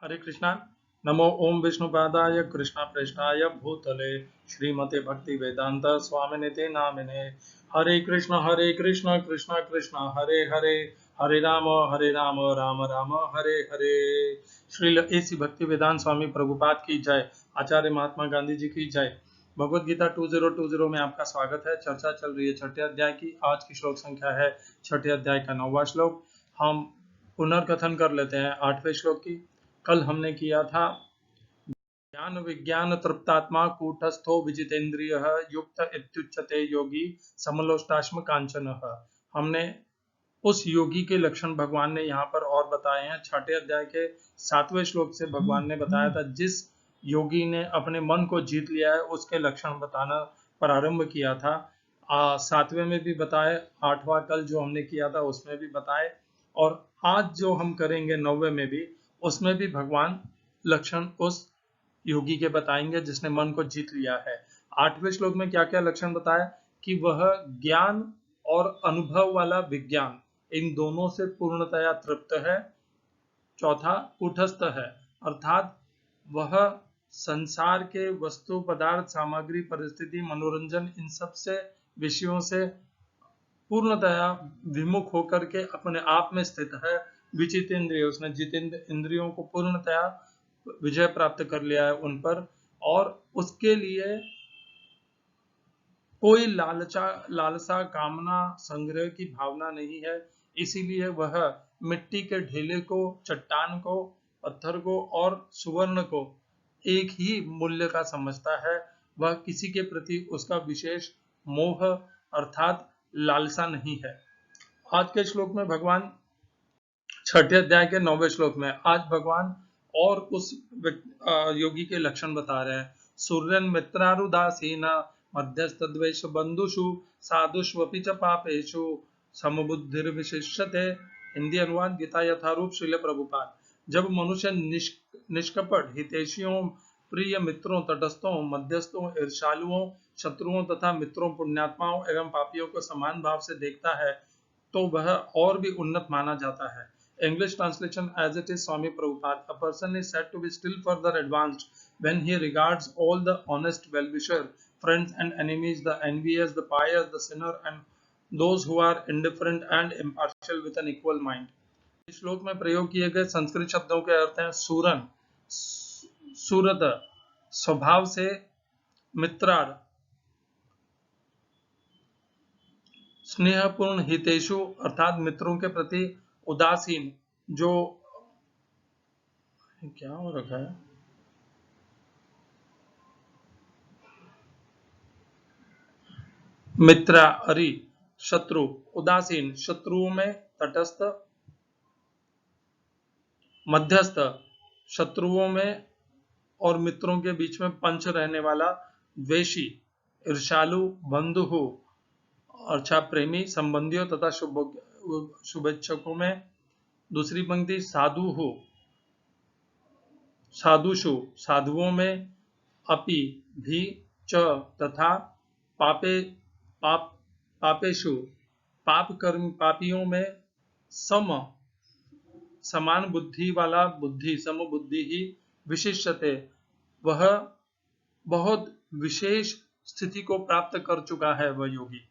हरे कृष्णा। नमो ओम विष्णुपादाय कृष्ण प्रेष्ठाय भूतले श्रीमते भक्ति वेदांत स्वामिनिते नामिने। हरे कृष्ण कृष्ण कृष्ण हरे हरे, हरे राम राम राम हरे हरे। श्रील एसी भक्ति वेदांत स्वामी प्रभुपाद की जय। आचार्य महात्मा गांधी जी की जय। भगवद गीता 2020 में आपका स्वागत है। चर्चा चल रही है छठे अध्याय की। आज की श्लोक संख्या है छठे अध्याय का 9वां श्लोक। हम पुनर्कथन कर लेते हैं 8वें श्लोक की। कल हमने किया था ज्ञान विज्ञान तृप्तात्मा कूटस्थो विजितेन्द्रिय युक्त इत्युच्यते योगी समलोष्टाश्म कांचन। हमने उस योगी के लक्षण भगवान ने यहाँ पर और बताए हैं। छठे अध्याय के 7वें श्लोक से भगवान ने बताया था जिस योगी ने अपने मन को जीत लिया है उसके लक्षण बताना प्रारंभ किया था। 7वें में भी बताए, 8वां कल जो हमने किया था उसमें भी बताए, और आज जो हम करेंगे 9वें में भी, उसमें भी भगवान लक्षण उस योगी के बताएंगे जिसने मन को जीत लिया है। 8वें श्लोक में क्या क्या लक्षण बताया कि वह ज्ञान और अनुभव वाला विज्ञान, इन दोनों से पूर्णतया तृप्त है। चौथा कूटस्थ है, अर्थात वह संसार के वस्तु पदार्थ सामग्री परिस्थिति मनोरंजन इन सब से विषयों से पूर्णतया विमुख होकर के अपने आप में स्थित है। विचित इंद्रिय, उसने जितेंद्र इंद्रियों को पूर्णतया विजय प्राप्त कर लिया है उन पर, और उसके लिए कोई लालसा कामना संग्रह की भावना नहीं है। इसीलिए वह मिट्टी के ढेले को, चट्टान को, पत्थर को और सुवर्ण को एक ही मूल्य का समझता है। वह किसी के प्रति उसका विशेष मोह अर्थात लालसा नहीं है। आज के श्लोक में भगवान, छठे अध्याय के 9वें श्लोक में आज भगवान और उस योगी के लक्षण बता रहे हैं। सूर्यन मित्रारुदासीन मध्यस्थद्वेष बंधुषु साधुष्वपि च पापेषु समबुद्धिर्विशिष्यते। हिंदी अनुवाद गीता यथारूप श्रील प्रभुपाद। जब मनुष्य निष्कपट हितैषियों, प्रिय मित्रों, तटस्थों, मध्यस्थों, ईर्ष्यालुओं, शत्रुओं तथा मित्रों, पुण्यात्माओं एवं पापियों को समान भाव से देखता है तो वह और भी उन्नत माना जाता है। English translation as it is Swami Prabhupada. A person is said to be still further advanced when he regards all the honest well-wisher, friends and enemies, the envious, the pious, the sinner, and those who are indifferent and impartial with an equal mind. इस श्लोक में प्रयोग किए गए संस्कृत शब्दों के अर्थ हैं सूरन, सूरत, स्वभाव से मित्रार, स्नेहपूर्ण, हितेशु अर्थात मित्रों के प्रति उदासीन, जो क्या हो रखा है, मित्रा अरि, शत्रु, उदासीन, शत्रुओं में तटस्थ, मध्यस्थ, शत्रुओं में और मित्रों के बीच में पंच रहने वाला, द्वेषी, ईर्ष्यालु, बंधु, अच्छा प्रेमी, संबंधियों तथा शुभेच्छकों में। दूसरी पंक्ति साधु हो, साधुषु, साधुओं में, अपि भी, च तथा, पापे पापेषु, पाप कर्म पापियों में, समान बुद्धि वाला, बुद्धि समबुद्धि ही, विशिष्यते वह बहुत विशेष स्थिति को प्राप्त कर चुका है वह योगी।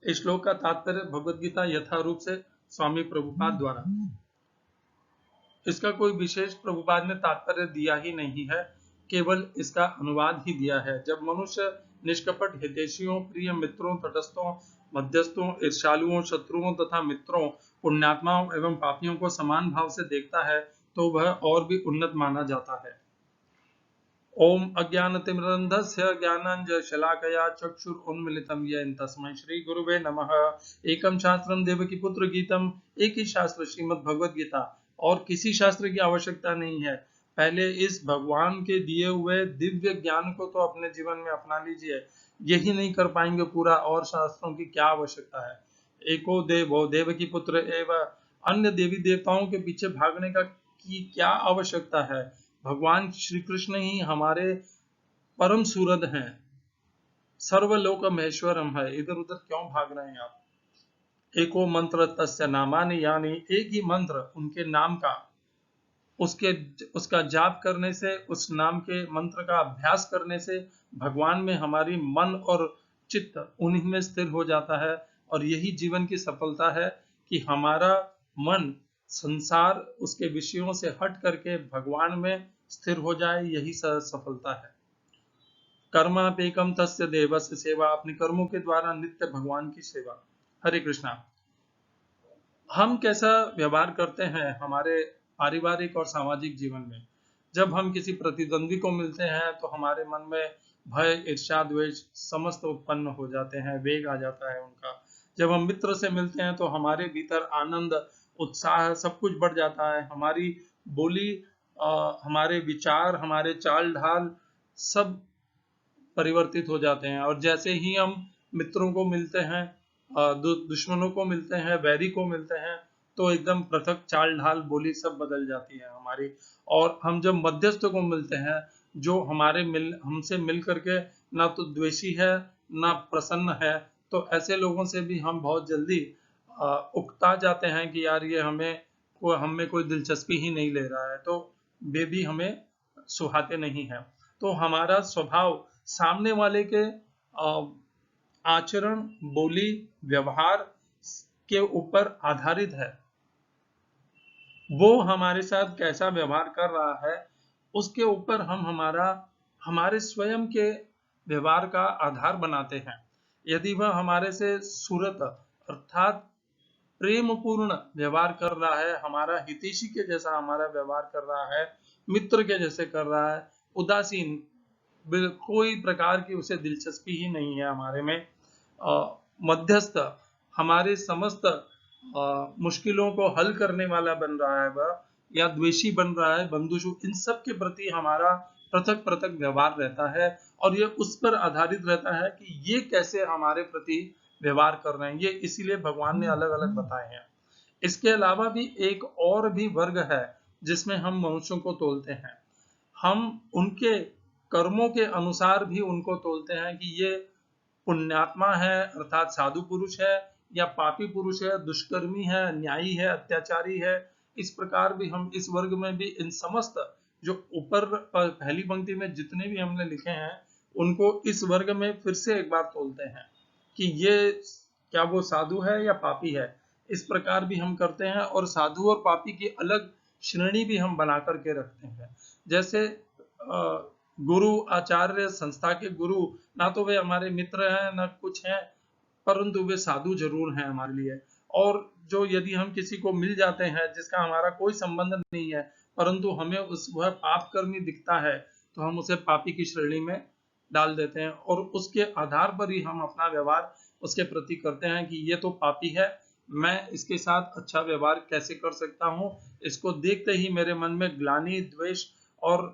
इस श्लोक का तात्पर्य भगवद गीता यथारूप से स्वामी प्रभुपाद द्वारा, इसका कोई विशेष प्रभुपाद ने तात्पर्य दिया ही नहीं है, केवल इसका अनुवाद ही दिया है। जब मनुष्य निष्कपट हितैषियों, प्रिय मित्रों, तटस्थों, मध्यस्थों, ईर्ष्यालुओं, शत्रुओं तथा मित्रों, पुण्यात्माओं एवं पापियों को समान भाव से देखता है तो वह और भी उन्नत माना जाता है। ओम अज्ञानतिमिरन्धस्य ज्ञानाञ्जनशलाकया चक्षुरुन्मीलितं येन तस्मै श्री गुरुवे नमः। एकम शास्त्रम देवकीपुत्र गीतम, एक ही शास्त्र श्रीमद् भगवद गीता, और किसी शास्त्र की आवश्यकता नहीं है। पहले इस भगवान के दिए हुए दिव्य ज्ञान को तो अपने जीवन में अपना लीजिए। यही नहीं कर पाएंगे पूरा, और शास्त्रों की क्या आवश्यकता है। एको देवो देवकी पुत्र एवं, अन्य देवी देवताओं के पीछे भागने का की क्या आवश्यकता है। भगवान श्री कृष्ण ही हमारे परम सूरद हैं, सर्वलोक महेश्वरम है। इधर उधर क्यों भाग रहे हैं आप। एको मंत्र तस्य नामानि, यानी एक ही मंत्र उनके नाम का, उसके उसका जाप करने से, उस नाम के मंत्र का अभ्यास करने से भगवान में हमारी मन और चित्त उन्हीं में स्थिर हो जाता है। और यही जीवन की सफलता है कि हमारा मन संसार उसके विषयों से हट करके भगवान में स्थिर हो जाए, यही सफलता है। कर्मापेकम तस्य देवस्य सेवा, अपने कर्मों के द्वारा नित्य भगवान की सेवा। हरे कृष्णा। हम कैसा व्यवहार करते हैं हमारे पारिवारिक और सामाजिक जीवन में? जब हम किसी प्रतिद्वंदी को मिलते हैं तो हमारे मन में भय, ईर्ष्या, द्वेष समस्त उत्पन्न हो जाते हैं, वेग आ जाता है उनका। जब हम मित्र से मिलते हैं तो हमारे भीतर आनंद, उत्साह सब कुछ बढ़ जाता है। हमारी बोली, हमारे विचार, हमारे चाल ढाल सब परिवर्तित हो जाते हैं। और जैसे ही हम मित्रों को मिलते हैं, दुश्मनों को मिलते हैं, वैरी को मिलते हैं, तो एकदम पृथक चाल ढाल, बोली सब बदल जाती है हमारी। और हम जब मध्यस्थ को मिलते हैं, जो हमसे मिल करके ना तो द्वेषी है ना प्रसन्न है, तो ऐसे लोगों से भी हम बहुत जल्दी उकता जाते हैं कि यार ये हम में कोई दिलचस्पी ही नहीं ले रहा है, तो वे भी हमें सुहाते नहीं है। तो हमारा स्वभाव सामने वाले के आचरण, बोली, व्यवहार के ऊपर आधारित है। वो हमारे साथ कैसा व्यवहार कर रहा है, उसके ऊपर हम हमारे स्वयं के व्यवहार का आधार बनाते हैं। यदि वह हमारे से सुरत अर्थात प्रेम पूर्ण व्यवहार कर रहा है, हमारा हितैषी के जैसा हमारा व्यवहार कर रहा है, मित्र के जैसे कर रहा है, उदासीन, कोई प्रकार की उसे दिलचस्पी ही नहीं है हमारे में, मध्यस्थ, हमारे समस्त मुश्किलों को हल करने वाला बन रहा है वह, या द्वेषी बन रहा है, बंधुषु, इन सब के प्रति हमारा पृथक पृथक व्यवहार रहता है। और ये उस पर आधारित रहता है कि ये कैसे हमारे प्रति व्यवहार कर रहे हैं, ये इसीलिए भगवान ने अलग अलग बताए हैं। इसके अलावा भी एक और भी वर्ग है जिसमें हम मनुष्यों को तोलते हैं। हम उनके कर्मों के अनुसार भी उनको तोलते हैं कि ये पुण्यात्मा है अर्थात साधु पुरुष है, या पापी पुरुष है, दुष्कर्मी है, न्यायी है, अत्याचारी है। इस प्रकार भी हम इस वर्ग में भी इन समस्त जो ऊपर पहली पंक्ति में जितने भी हमने लिखे हैं, उनको इस वर्ग में फिर से एक बार तोलते हैं कि ये क्या वो साधु है या पापी है। इस प्रकार भी हम करते हैं, और साधु और पापी की अलग श्रेणी भी हम बना करके रखते हैं। जैसे गुरु, आचार्य, संस्था के गुरु, ना तो वे हमारे मित्र हैं ना कुछ हैं, परंतु वे साधु जरूर हैं हमारे लिए। और जो यदि हम किसी को मिल जाते हैं जिसका हमारा कोई संबंध नहीं है, परंतु हमें वह पाप कर्मी दिखता है, तो हम उसे पापी की श्रेणी में डाल देते हैं, और उसके आधार पर ही हम अपना व्यवहार उसके प्रति करते हैं कि ये तो पापी है, मैं इसके साथ अच्छा व्यवहार कैसे कर सकता हूँ। इसको देखते ही मेरे मन में ग्लानि, द्वेष और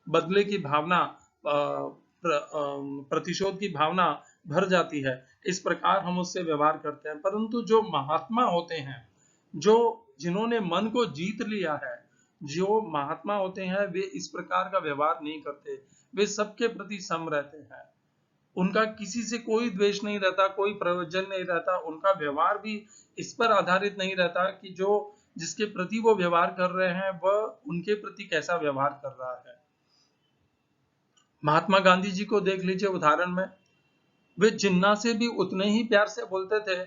बदले की भावना, प्रतिशोध की भावना भर जाती है। इस प्रकार हम उससे व्यवहार करते हैं। परंतु जो महात्मा होते हैं, जो जिन्होंने मन को जीत लिया है, जो महात्मा होते हैं, वे इस प्रकार का व्यवहार नहीं करते। वे सबके प्रति सम रहते हैं, उनका किसी से कोई द्वेष नहीं रहता, कोई प्रयोजन नहीं रहता। उनका व्यवहार भी इस पर आधारित नहीं रहता कि जो जिसके प्रति वो व्यवहार कर रहे हैं वह उनके प्रति कैसा व्यवहार कर रहा है। महात्मा गांधी जी को देख लीजिए उदाहरण में, वे जिन्ना से भी उतने ही प्यार से बोलते थे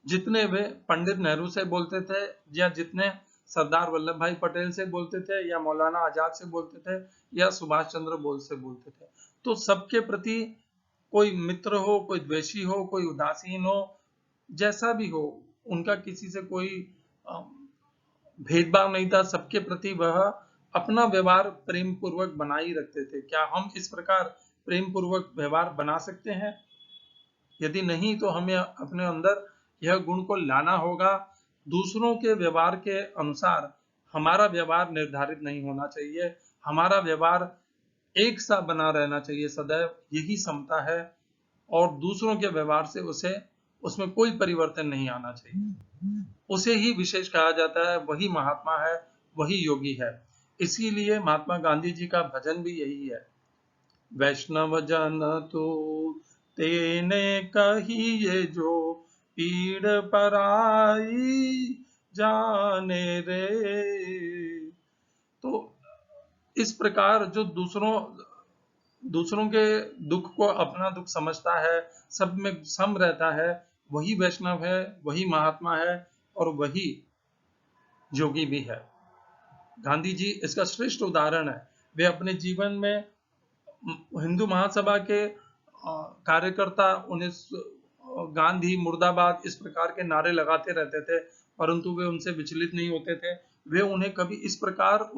जितने वे पंडित नेहरू से बोलते थे, या जितने सरदार वल्लभ भाई पटेल से बोलते थे, या मौलाना आजाद से बोलते थे, या सुभाष चंद्र बोस से बोलते थे। तो सबके प्रति, कोई मित्र हो, कोई द्वेषी हो, कोई उदासीन हो, जैसा भी हो, उनका किसी से कोई भेदभाव नहीं था। सबके प्रति वह अपना व्यवहार प्रेम पूर्वक बना ही रखते थे। क्या हम इस प्रकार प्रेम पूर्वक व्यवहार बना सकते हैं? यदि नहीं, तो हमें अपने अंदर यह गुण को लाना होगा। दूसरों के व्यवहार के अनुसार हमारा व्यवहार निर्धारित नहीं होना चाहिए। हमारा व्यवहार एक सा बना रहना चाहिए सदैव, यही समता है। और दूसरों के व्यवहार से उसमें कोई परिवर्तन नहीं आना चाहिए। उसे ही विशेष कहा जाता है, वही महात्मा है, वही योगी है। इसीलिए महात्मा गांधी जी का भजन भी यही है, वैष्णव जन तो तेने कहिए जो पीड़ पराई, जाने रे। तो इस प्रकार जो दूसरों के दुख को अपना दुख समझता है, सब में सम रहता है, वही वैष्णव है, वही महात्मा है और वही योगी भी है। गांधी जी इसका श्रेष्ठ उदाहरण है। वे अपने जीवन में हिंदू महासभा के कार्यकर्ता उन्हें गांधी मुर्दाबाद इस प्रकार के नारे लगाते रहते थे, परंतु वे उनसे विचलित नहीं होते थे। वे उन्हें कभी इस प्रकार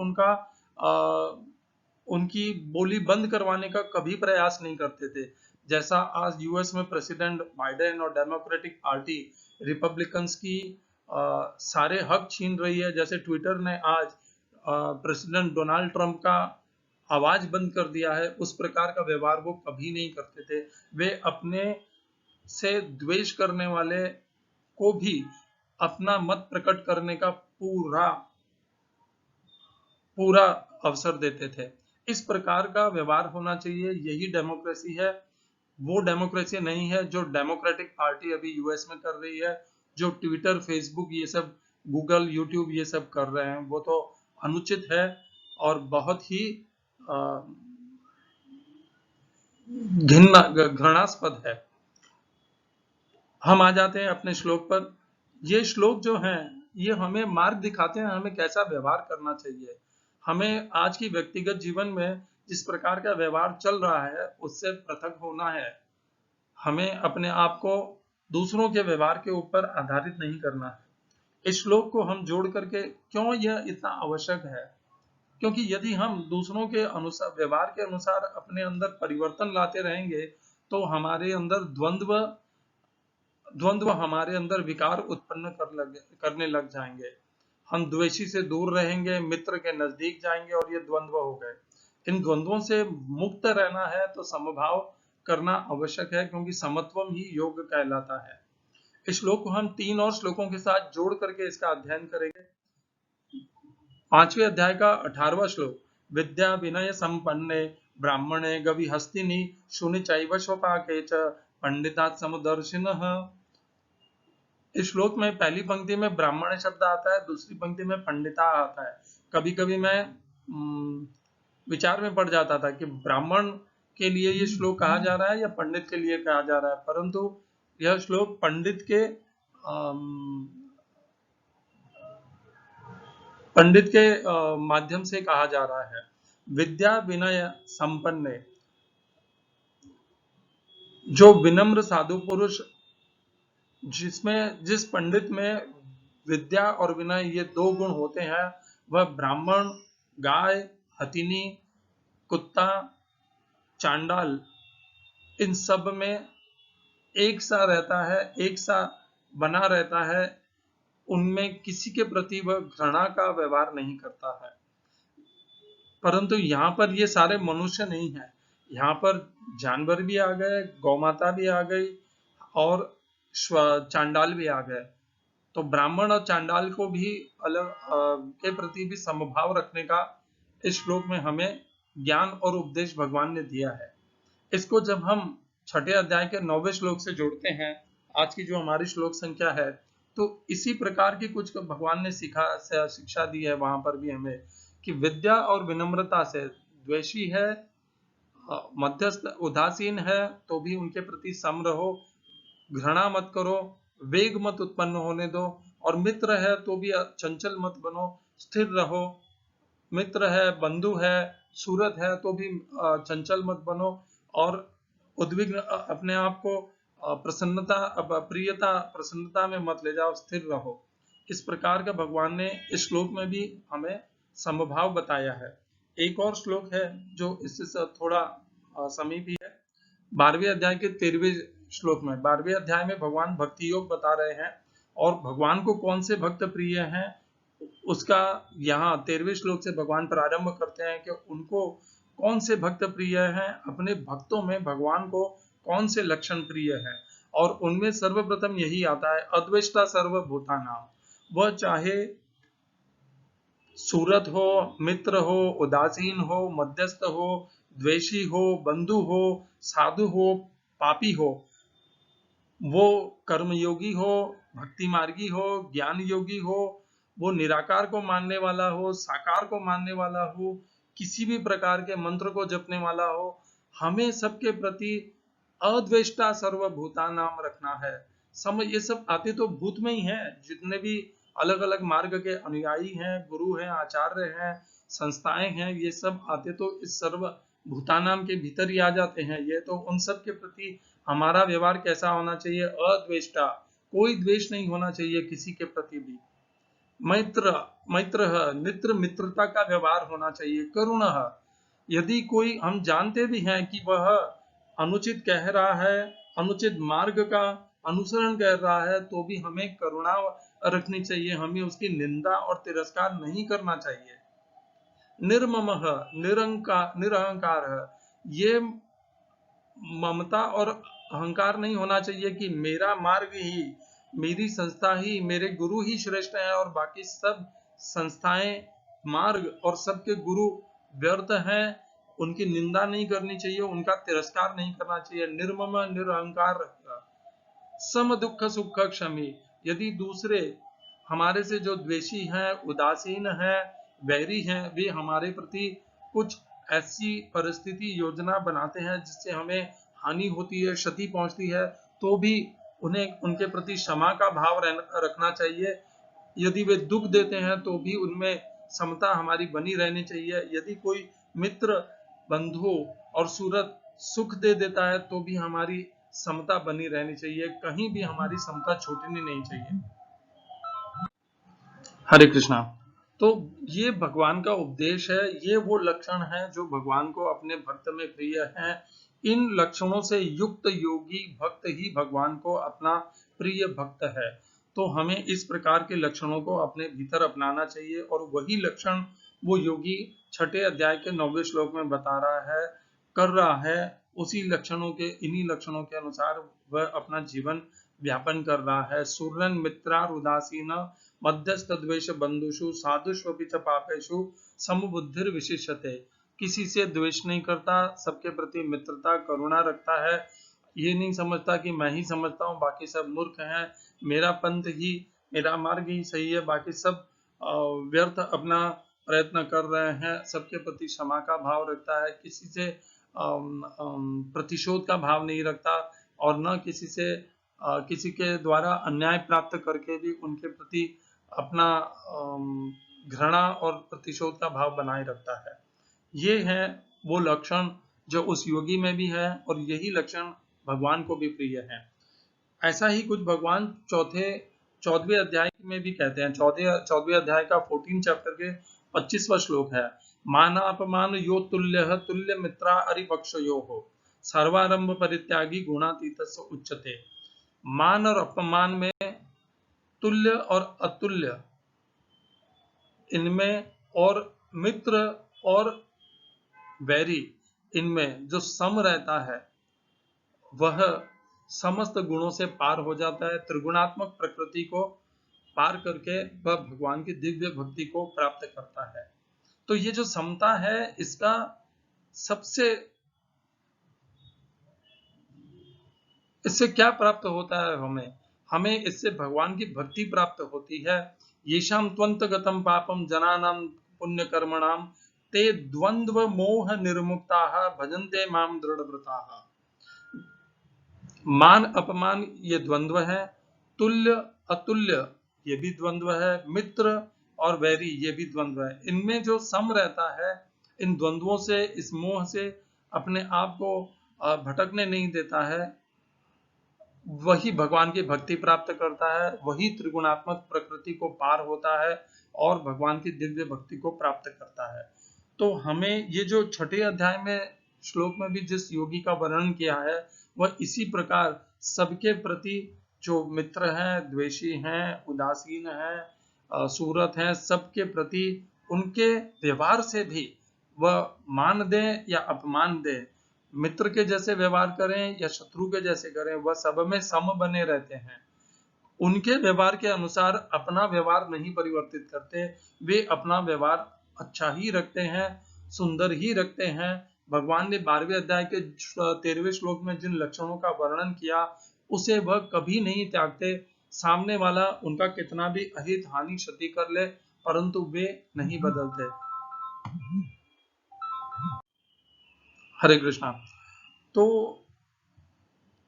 उनकी बोली बंद करवाने का कभी प्रयास नहीं करते थे। जैसा आज यूएस में प्रेसिडेंट बाइडेन और डेमोक्रेटिक पार्टी रिपब्लिकन्स की सारे हक छीन रही है, जैसे ट्विटर ने आज प्रेसिडेंट डोनाल्ड ट्रंप का आवाज बंद कर दिया है, उस प्रकार का व्यवहार वो कभी नहीं करते थे। वे अपने से द्वेष करने वाले को भी अपना मत प्रकट करने का पूरा अवसर देते थे। इस प्रकार का व्यवहार होना चाहिए, यही डेमोक्रेसी है। वो डेमोक्रेसी नहीं है जो डेमोक्रेटिक पार्टी अभी यूएस में कर रही है, जो ट्विटर, फेसबुक, ये सब, गूगल, यूट्यूब ये सब कर रहे हैं। वो तो अनुचित है और बहुत ही घृणास्पद है। हम आ जाते हैं अपने श्लोक पर। ये श्लोक जो हैं, ये हमें मार्ग दिखाते हैं हमें कैसा व्यवहार करना चाहिए। हमें आज की व्यक्तिगत जीवन में जिस प्रकार का व्यवहार चल रहा है उससे पृथक होना है। हमें अपने आप को दूसरों के व्यवहार के ऊपर आधारित नहीं करना है। इस श्लोक को हम जोड़ करके क्यों यह इतना आवश्यक है, क्योंकि यदि हम दूसरों के अनुसार, व्यवहार के अनुसार अपने अंदर परिवर्तन लाते रहेंगे तो हमारे अंदर द्वंद्व हमारे अंदर विकार उत्पन्न करने लग जाएंगे। हम द्वेषी से दूर रहेंगे, मित्र के नजदीक जाएंगे और ये द्वंद्व हो गए। इन द्वंद्वों से मुक्त रहना है तो समभाव करना आवश्यक है, क्योंकि समत्वम ही योग कहलाता है। इस श्लोक को हम 3 और श्लोकों के साथ जोड़ करके इसका अध्ययन करेंगे। 5वें अध्याय का 18वां श्लोक, विद्या विनय संपन्ने ब्राह्मणे गवि हस्तिनी शुनि चैव स्वपाके च पंडितात् समदर्शिनः। इस श्लोक में पहली पंक्ति में ब्राह्मण शब्द आता है, दूसरी पंक्ति में पंडिता आता है। कभी कभी मैं विचार में पड़ जाता था कि ब्राह्मण के लिए ये श्लोक कहा जा रहा है या पंडित के लिए कहा जा रहा है, परंतु यह श्लोक पंडित के माध्यम से कहा जा रहा है। विद्या विनय संपन्न, जो विनम्र साधु पुरुष, जिस पंडित में विद्या और विनय ये 2 गुण होते हैं, वह ब्राह्मण, गाय, हथिनी, कुत्ता, चांडाल, इन सब में एक सा रहता है, एक सा बना रहता है। उनमें किसी के प्रति वह घृणा का व्यवहार नहीं करता है। परंतु यहाँ पर ये सारे मनुष्य नहीं है, यहाँ पर जानवर भी आ गए, गौमाता भी आ गई और चांडाल भी आ गए। तो ब्राह्मण और चांडाल को भी अलग के प्रति भी समभाव रखने का इस श्लोक में हमें ज्ञान और उपदेश भगवान ने दिया है। इसको जब हम 6ठे अध्याय के 9वें श्लोक से जोड़ते हैं, आज की जो हमारी श्लोक संख्या है, तो इसी प्रकार की कुछ भगवान ने शिक्षा दी है वहां पर भी हमें, कि विद्या और विनम्रता से, द्वेषी है, मध्यस्थ उदासीन है तो भी उनके प्रति सम रहो, घृणा मत करो, वेग मत उत्पन्न होने दो, और मित्र है तो भी चंचल मत बनो, स्थिर रहो। मित्र है, बंधु है, सूरत है तो भी चंचल मत बनो, और उद्विग्न अपने आप को प्रसन्नता में मत ले जाओ, स्थिर रहो। इस प्रकार का भगवान ने इस श्लोक में भी हमें समभाव बताया है। एक और श्लोक है जो इससे थोड़ा समीप ही है, 12वें अध्याय के 13वें श्लोक में। 12वें अध्याय में भगवान भक्ति योग बता रहे हैं और भगवान को कौन से भक्त प्रिय हैं उसका यहाँ 13वें श्लोक से भगवान प्रारंभ करते हैं कि उनको कौन से भक्त प्रिय हैं, अपने भक्तों में भगवान को कौन से लक्षण प्रिय हैं। और उनमें सर्वप्रथम यही आता है, अद्वेष्टा सर्वभूतानां। वह चाहे सूरत हो, मित्र हो, उदासीन हो, मध्यस्थ हो, द्वेषी हो, बंधु हो, साधु हो, पापी हो, वो कर्मयोगी हो, भक्ति मार्गी हो, ज्ञान योगी हो, वो निराकार को मानने वाला हो, साकार को मानने वाला हो, किसी भी प्रकार के मंत्र को जपने वाला हो, हमें सबके प्रति अद्वेष्टा सर्वभूता नाम रखना है। ये सब आते तो भूत में ही है, जितने भी अलग अलग मार्ग के अनुयायी हैं, गुरु हैं, आचार्य हैं, संस्थाएं हैं, ये सब आते तो इस सर्व भूतानाम के भीतर ही आ जाते हैं। ये तो उन सब के प्रति हमारा व्यवहार कैसा होना चाहिए? अद्वेष्टा, कोई द्वेष नहीं होना चाहिए किसी के प्रति भी। मैत्र मैत्र मित्र मित्रता का व्यवहार होना चाहिए। करुण, यदि कोई हम जानते भी हैं कि वह अनुचित कह रहा है, अनुचित मार्ग का अनुसरण कर रहा है, तो भी हमें करुणा रखनी चाहिए, हमें उसकी निंदा और तिरस्कार नहीं करना चाहिए। निर्ममः, निरहंकार, ये ममता और अहंकार नहीं होना चाहिए कि मेरा मार्ग ही, मेरी संस्था ही, मेरे गुरु ही श्रेष्ठ है और बाकी सब संस्थाएं, मार्ग और सबके गुरु व्यर्थ हैं। उनकी निंदा नहीं करनी चाहिए, उनका तिरस्कार नहीं करना चाहिए। निर्मम, निरहंकार रहेगा। सम दुख सुख क्षमी, यदि दूसरे हमारे से जो द्वेषी हैं, उदासीन हैं, वैरी हैं, वे हमारे प्रति कुछ ऐसी परिस्थिति योजना बनाते हैं जिससे हमें हानि होती है, क्षति पहुंचती है, तो भी उन्हें उनके प्रति क्षमा का भाव रखना चाहिए। यदि वे दुख देते हैं तो भी उनमें समता हमारी बनी रहनी चाहिए। यदि कोई मित्र, बंधु और सूरत सुख दे देता है तो भी हमारी समता बनी रहनी चाहिए, कहीं भी हमारी समता छूटनी नहीं चाहिए। हरे कृष्णा। तो ये भगवान का उपदेश है, ये वो लक्षण है जो भगवान को अपने भक्त में प्रिय है। इन लक्षणों से युक्त योगी भक्त ही भगवान को अपना प्रिय भक्त है। तो हमें इस प्रकार के लक्षणों को अपने भीतर अपनाना चाहिए, और वही लक्षण वो योगी 6 अध्याय के 9वें श्लोक में बता रहा है, कर रहा है। उसी लक्षणों के, इन्हीं लक्षणों के अनुसार वह अपना जीवन व्यापन कर रहा है। सूर्यन मित्रार उदासीन मध्यस्थ द्वेष बंधुषु साधुष्वपि च पापेषु समबुद्धिर विशिष्यते। किसी से द्वेष नहीं करता, सबके प्रति मित्रता, करुणा रखता है। ये नहीं समझता कि मैं ही समझता हूँ, बाकी सब मूर्ख हैं, मेरा पंथ ही, मेरा मार्ग ही सही है, बाकी सब व्यर्थ अपना प्रयत्न कर रहे हैं। सबके प्रति क्षमा का भाव रखता है, किसी से प्रतिशोध का भाव नहीं रखता, और न किसी से किसी के द्वारा अन्याय प्राप्त करके भी उनके प्रति अपना घृणा और प्रतिशोध का भाव बनाए रखता है। ये है वो लक्षण जो उस योगी में भी है, और यही लक्षण भगवान को भी प्रिय है। ऐसा ही कुछ भगवान 14वें अध्याय में भी कहते हैं। 14वें अध्याय का 14 चैप्टर के 25वां श्लोक है, मान अपमान यो तुल्य तुल्य मित्रा अरिपक्ष यो हो सर्वारंभ परित्यागी गुणातीतस्य उच्यते। मान और अपमान में, तुल्य और अतुल्य इनमें, और मित्र और वैरी इनमें जो सम रहता है, वह समस्त गुणों से पार हो जाता है। त्रिगुणात्मक प्रकृति को पार करके वह भगवान की दिव्य भक्ति को प्राप्त करता है। तो ये जो समता है, इसका सबसे, इससे क्या प्राप्त होता है? हमें इससे भगवान की भक्ति प्राप्त होती है। येषां त्वन्तगतं पापं जनानां पुण्य कर्मणां ते द्वंद्व मोह निर्मुक्ताः भजन्ते मां दृढ़व्रताः। मान अपमान ये द्वंद्व है, तुल्य अतुल्य ये भी द्वंद्व है, मित्र और वैरी ये भी द्वंद्व है। इनमें जो सम रहता है, इन द्वंद्वों से, इस मोह से अपने आप को भटकने नहीं देता है, वही भगवान की भक्ति प्राप्त करता है, वही त्रिगुणात्मक प्रकृति को पार होता है और भगवान की दिव्य भक्ति को प्राप्त करता है। तो हमें ये जो 6 अध्याय में श्लोक में भी जिस योगी का वर्णन किया है, वह इसी प्रकार सबके प्रति जो मित्र हैं, द्वेषी हैं, उदासीन हैं, सूरत हैं, सबके प्रति उनके व्यवहार से भी वह मान दे या अपमान दे, मित्र के जैसे व्यवहार करें या शत्रु के जैसे करें, वह सब में सम बने रहते हैं। उनके व्यवहार के अनुसार अपना व्यवहार नहीं परिवर्तित करते, वे अपना व्यवहार अच्छा ही रखते हैं, सुंदर ही रखते हैं। भगवान ने 12वें अध्याय के 13वें श्लोक में जिन लक्षणों का वर्णन किया, उसे वह कभी नहीं त्यागते। सामने वाला उनका कितना भी अहित हानि क्षति कर ले, परंतु वे नहीं बदलते। हरे कृष्णा। तो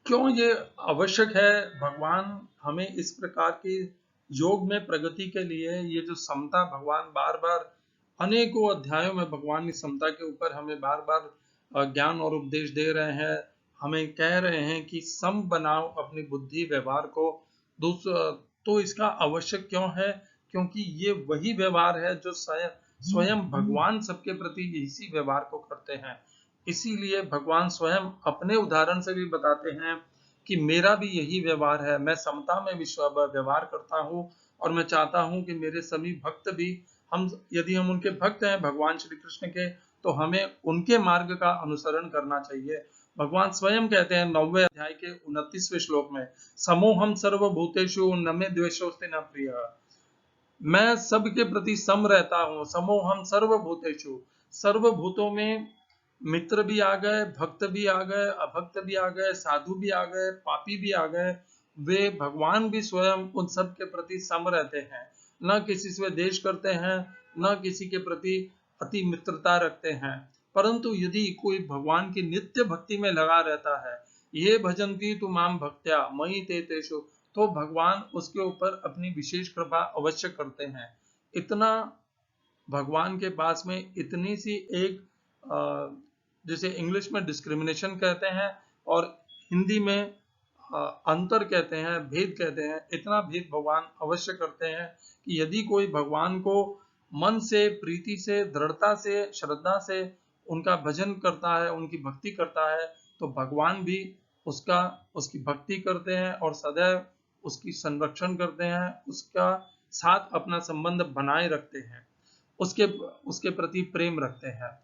क्यों ये आवश्यक है, भगवान हमें इस प्रकार की योग में प्रगति के लिए ये जो समता भगवान बार बार अनेकों अध्यायों में भगवान इस समता के ऊपर हमें बार बार ज्ञान और उपदेश दे रहे हैं, हमें कह रहे हैं कि सम बनाओ अपनी बुद्धि व्यवहार को। तो इसका आवश्यक क्यों है? क्योंकि ये वही व्यवहार है जो स्वयं भगवान सबके प्रति इसी व्यवहार को करते हैं। इसीलिए भगवान स्वयं अपने उदाहरण से भी बताते हैं कि मेरा भी यही व्यवहार है, मैं समता में व्यवहार करता हूँ और मैं चाहता हूँ कि मेरे सभी भक्त भी, हम यदि हम उनके भक्त हैं भगवान श्री कृष्ण के, तो हमें उनके मार्ग का अनुसरण करना चाहिए। भगवान स्वयं कहते हैं 9वें अध्याय के 29वें श्लोक में, समोहम सर्वभूतेषु न मे द्वेषोस्ति न प्रियः। मैं सबके प्रति सम रहता हूँ। समोहम सर्वभूतेषु, सर्वभूतों में मित्र भी आ गए, भक्त भी आ गए, अभक्त भी आ गए, साधु भी आ गए, पापी भी आ गए, वे भगवान भी स्वयं उन सब के प्रति सम रहते हैं, न किसी से देश करते हैं, न किसी के प्रति अति मित्रता रखते हैं। परंतु यदि कोई भगवान की नित्य भक्ति में लगा रहता है, ये भजन की तु माम भक्त्या मयि ते तेषु, तो भगवान उसके ऊपर अपनी विशेष कृपा अवश्य करते हैं। इतना भगवान के पास में इतनी सी एक जैसे इंग्लिश में डिस्क्रिमिनेशन कहते हैं और हिंदी में अंतर कहते हैं, भेद कहते हैं, इतना भेद भगवान अवश्य करते हैं कि यदि कोई भगवान को मन से, प्रीति से, दृढ़ता से, श्रद्धा से उनका भजन करता है, उनकी भक्ति करता है, तो भगवान भी उसकी भक्ति करते हैं और सदैव उसकी संरक्षण करते हैं, उसका साथ अपना संबंध बनाए रखते हैं, उसके प्रति प्रेम रखते हैं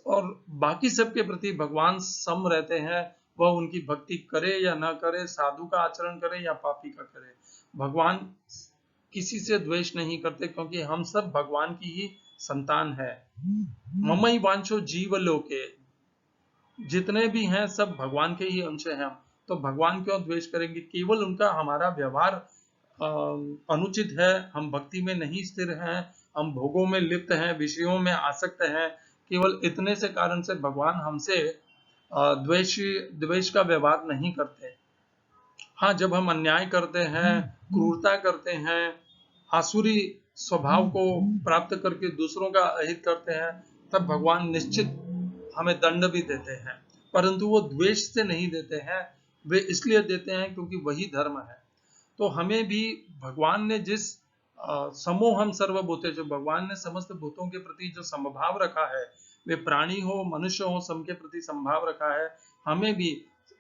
और बाकी सबके प्रति भगवान सम रहते हैं। वह उनकी भक्ति करे या ना करे, साधु का आचरण करे या पापी का करे, भगवान किसी से द्वेष नहीं करते, क्योंकि हम सब भगवान की ही संतान है। ममई वांछो जीव लोके, जितने भी हैं सब भगवान के ही अंश हैं, तो भगवान क्यों द्वेष करेंगे? केवल उनका हमारा व्यवहार अनुचित है, हम भक्ति में नहीं स्थिर हैं, हम भोगों में लिप्त हैं, विषयों में आसक्त हैं, केवल इतने से कारण से भगवान हमसे द्वेष का व्यवहार नहीं करते। हाँ, जब हम अन्याय करते हैं, क्रूरता करते हैं, आसुरी स्वभाव को प्राप्त करके दूसरों का अहित करते हैं, तब भगवान निश्चित हमें दंड भी देते हैं, परंतु वो द्वेष से नहीं देते हैं, वे इसलिए देते हैं क्योंकि वही धर्म है। तो हमें भी भगवान ने जिस समोहम सर्वभूतेषु, भगवान ने समस्त भूतों के प्रति जो समभाव रखा है, वे प्राणी हो, मनुष्य हो, सबके प्रति समभाव रखा है, हमें भी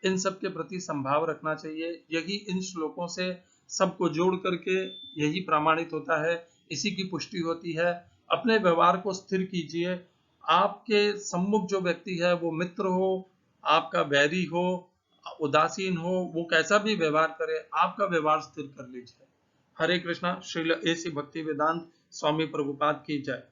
इन सब के प्रति समभाव रखना चाहिए। यही इन श्लोकों से सबको जोड़ करके यही प्रमाणित होता है, इसी की पुष्टि होती है। अपने व्यवहार को स्थिर कीजिए। आपके सम्मुख जो व्यक्ति है वो मित्र हो, आपका बैरी हो, उदासीन हो, वो कैसा भी व्यवहार करे, आपका व्यवहार स्थिर कर लीजिए। हरे कृष्णा। श्रील एसी भक्ति वेदांत स्वामी प्रभुपाद की जय।